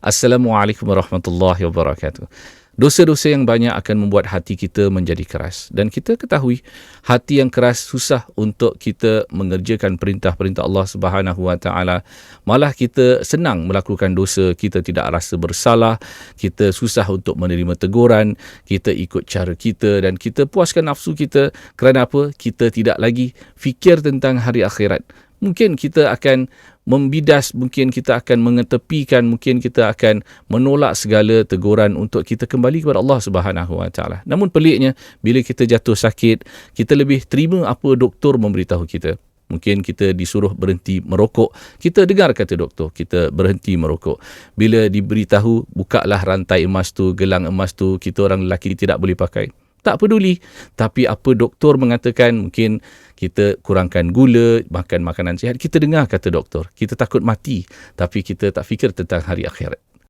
Assalamualaikum warahmatullahi wabarakatuh. Dosa-dosa yang banyak akan membuat hati kita menjadi keras. Dan kita ketahui, hati yang keras susah untuk kita mengerjakan perintah-perintah Allah Subhanahu Wa Taala. Malah kita senang melakukan dosa, kita tidak rasa bersalah, kita susah untuk menerima teguran, kita ikut cara kita dan kita puaskan nafsu kita. Kerana apa? Kita tidak lagi fikir tentang hari akhirat. Mungkin kita akan membidas, mungkin kita akan mengetepikan, mungkin kita akan menolak segala teguran untuk kita kembali kepada Allah Subhanahu Wa Taala. Namun peliknya, bila kita jatuh sakit, kita lebih terima apa doktor memberitahu kita. Mungkin kita disuruh berhenti merokok, kita dengar kata doktor, kita berhenti merokok. Bila diberitahu, bukalah rantai emas tu, gelang emas tu, kita orang lelaki tidak boleh pakai. Tak peduli. Tapi apa doktor mengatakan, mungkin kita kurangkan gula, makan makanan sihat. Kita dengar kata doktor. Kita takut mati, tapi kita tak fikir tentang hari akhirat.